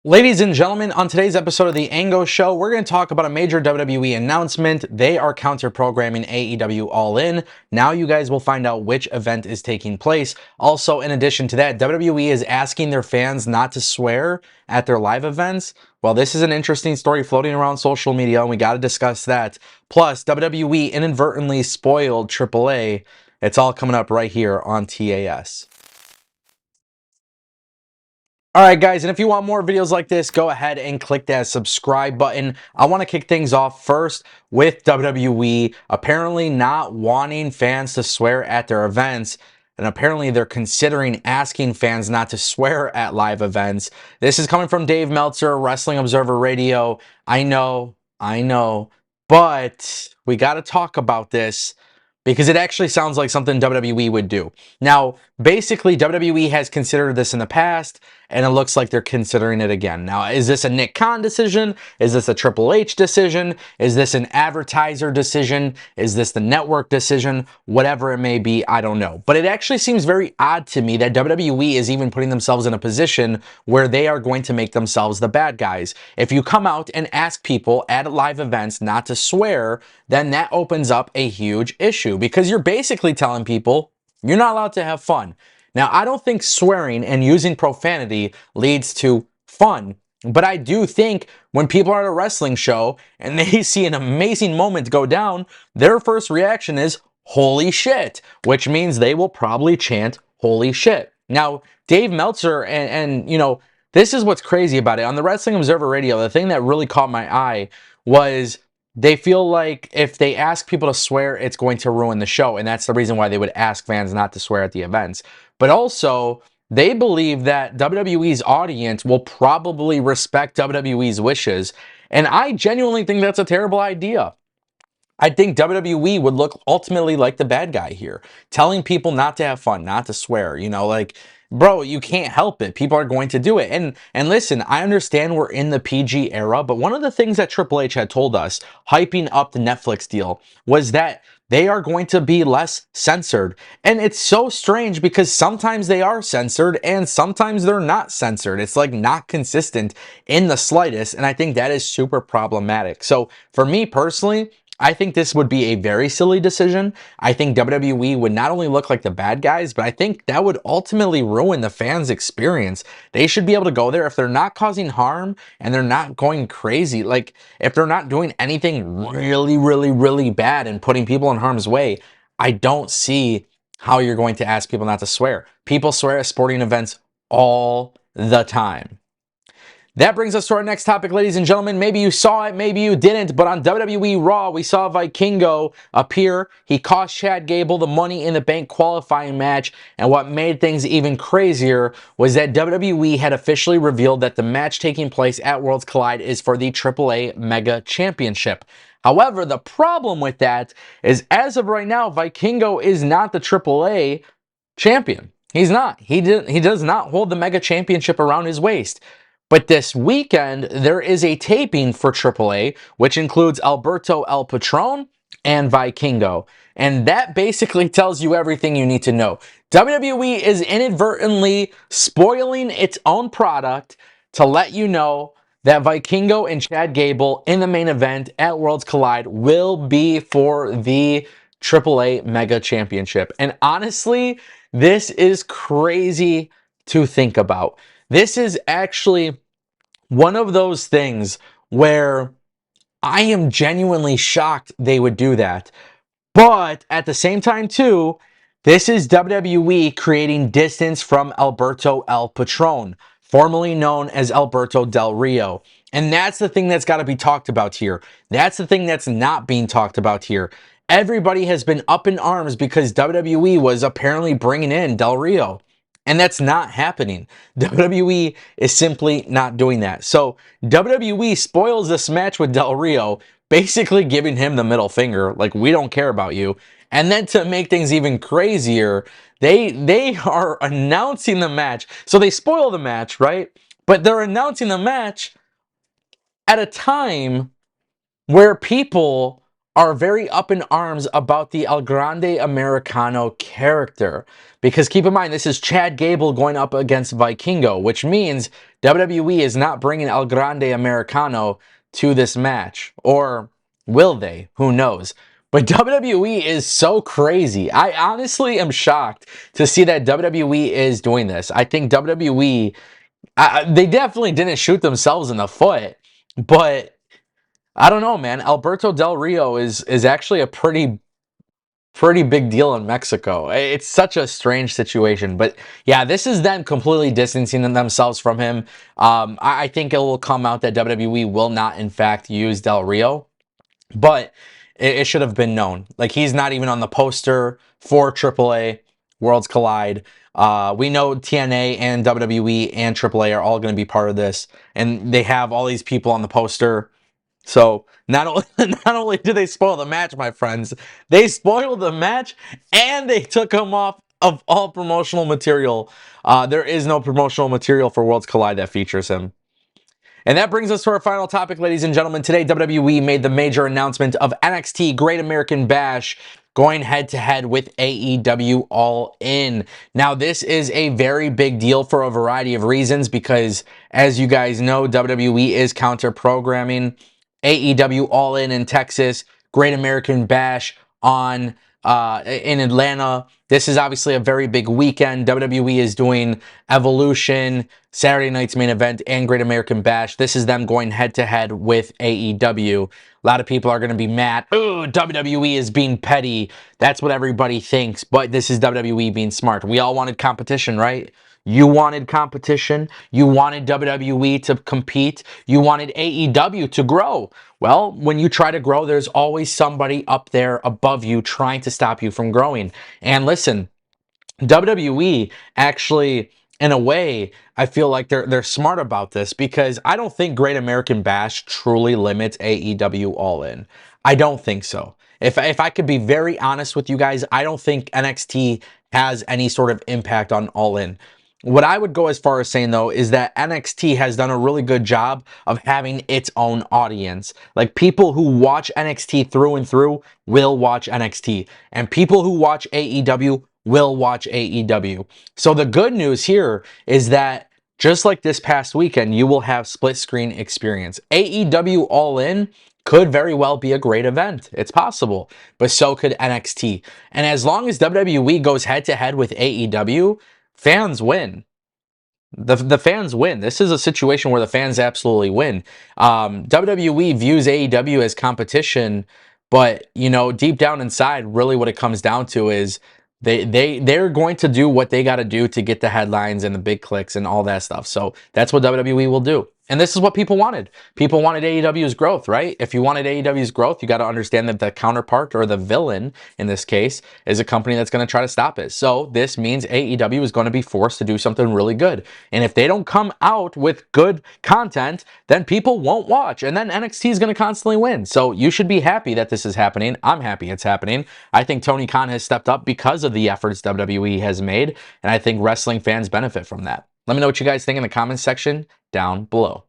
Ladies and gentlemen, on today's episode of The Ango Show, we're going to talk about a major WWE announcement. They are counter-programming AEW All In. Now you guys will find out which event is taking place. Also, in addition to that, WWE is asking their fans not to swear at their live events. Well, this is an interesting story floating around social media, and we got to discuss that. Plus, WWE inadvertently spoiled AAA. It's all coming up right here on TAS. Alright guys, and if you want more videos like this, go ahead and click that subscribe button. I want to kick things off first with WWE apparently not wanting fans to swear at their events, and apparently they're considering asking fans not to swear at live events. This is coming from Dave Meltzer, Wrestling Observer Radio. I know, but we got to talk about this because it actually sounds like something WWE would do. Now, basically, WWE has considered this in the past, and it looks like they're considering it again. Now, is this a Nick Khan decision? Is this a Triple H decision? Is this an advertiser decision? Is this the network decision? Whatever it may be, I don't know. But it actually seems very odd to me that WWE is even putting themselves in a position where they are going to make themselves the bad guys. If you come out and ask people at live events not to swear, then that opens up a huge issue because you're basically telling people you're not allowed to have fun. Now, I don't think swearing and using profanity leads to fun, but I do think when people are at a wrestling show and they see an amazing moment go down, their first reaction is, holy shit, which means they will probably chant, holy shit. Now, Dave Meltzer and you know, this is what's crazy about it. On the Wrestling Observer Radio, the thing that really caught my eye was they feel like if they ask people to swear, it's going to ruin the show. And that's the reason why they would ask fans not to swear at the events. But also, they believe that WWE's audience will probably respect WWE's wishes. And I genuinely think that's a terrible idea. I think WWE would look ultimately like the bad guy here, telling people not to have fun, not to swear, you know, like, bro, you can't help it. People are going to do it. And listen, I understand we're in the PG era, but one of the things that Triple H had told us, hyping up the Netflix deal, was that they are going to be less censored. And it's so strange because sometimes they are censored and sometimes they're not censored. It's like not consistent in the slightest. And I think that is super problematic. So for me personally, I think this would be a very silly decision. I think WWE would not only look like the bad guys, but I think that would ultimately ruin the fans' experience. They should be able to go there if they're not causing harm and they're not going crazy. Like, if they're not doing anything really bad and putting people in harm's way, I don't see how you're going to ask people not to swear. People swear at sporting events all the time. That brings us to our next topic, ladies and gentlemen. Maybe you saw it, maybe you didn't, but on WWE Raw, we saw Vikingo appear. He cost Chad Gable the Money in the Bank qualifying match, and what made things even crazier was that WWE had officially revealed that the match taking place at Worlds Collide is for the AAA Mega Championship. However, the problem with that is, as of right now, Vikingo is not the AAA champion. He's not. He does not hold the Mega Championship around his waist. But this weekend, there is a taping for AAA, which includes Alberto El Patron and Vikingo. And that basically tells you everything you need to know. WWE is inadvertently spoiling its own product to let you know that Vikingo and Chad Gable in the main event at Worlds Collide will be for the AAA Mega Championship. And honestly, this is crazy to think about. This is actually one of those things where I am genuinely shocked they would do that. But at the same time, too, this is WWE creating distance from Alberto El Patron, formerly known as Alberto Del Rio. And that's the thing that's got to be talked about here. That's the thing that's not being talked about here. Everybody has been up in arms because WWE was apparently bringing in Del Rio. And that's not happening. WWE is simply not doing that. So WWE spoils this match with Del Rio, basically giving him the middle finger, like, we don't care about you. And then to make things even crazier, they are announcing the match. So they spoil the match, right? But they're announcing the match at a time where people are very up in arms about the El Grande Americano character. Because keep in mind, this is Chad Gable going up against Vikingo, which means WWE is not bringing El Grande Americano to this match. Or will they? Who knows? But WWE is so crazy. I honestly am shocked to see that WWE is doing this. I think WWE, they definitely didn't shoot themselves in the foot, but I don't know, man. Alberto Del Rio is actually a pretty big deal in Mexico. It's such a strange situation, but yeah, this is them completely distancing themselves from him. I think it will come out that WWE will not, in fact, use Del Rio, but it should have been known. Like, he's not even on the poster for AAA Worlds Collide. We know TNA and WWE and AAA are all going to be part of this, and they have all these people on the poster. So not only did they spoil the match, my friends, they spoiled the match and they took him off of all promotional material. There is no promotional material for Worlds Collide that features him. And that brings us to our final topic, ladies and gentlemen. Today, WWE made the major announcement of NXT Great American Bash going head to head with AEW All In. Now, this is a very big deal for a variety of reasons because, as you guys know, WWE is counter programming AEW All In Texas, Great American Bash on in Atlanta. This is obviously a very big weekend. WWE is doing Evolution, Saturday night's main event, and Great American Bash. This is them going head to head with AEW. A lot of people are going to be mad. Ooh, WWE is being petty. That's what everybody thinks. But this is WWE being smart. We all wanted competition, right? You wanted competition. You wanted WWE to compete. You wanted AEW to grow. Well, when you try to grow, there's always somebody up there above you trying to stop you from growing. And listen, WWE actually, in a way, I feel like they're smart about this because I don't think Great American Bash truly limits AEW All In. I don't think so. If I could be very honest with you guys, I don't think NXT has any sort of impact on All In. What I would go as far as saying though is that NXT has done a really good job of having its own audience. Like, people who watch NXT through and through will watch NXT, and people who watch AEW will watch AEW. So the good news here is that just like this past weekend, you will have split screen experience. AEW All In could very well be a great event. It's possible, but so could NXT. And as long as WWE goes head to head with AEW, fans win. The fans win. This is a situation where the fans absolutely win. WWE views AEW as competition, but deep down inside, really what it comes down to is they're going to do what they got to do to get the headlines and the big clicks and all that stuff. So that's what WWE will do. And this is what people wanted. People wanted AEW's growth, right? If you wanted AEW's growth, you got to understand that the counterpart, or the villain in this case, is a company that's going to try to stop it. So this means AEW is going to be forced to do something really good. And if they don't come out with good content, then people won't watch. And then NXT is going to constantly win. So you should be happy that this is happening. I'm happy it's happening. I think Tony Khan has stepped up because of the efforts WWE has made. And I think wrestling fans benefit from that. Let me know what you guys think in the comments section down below.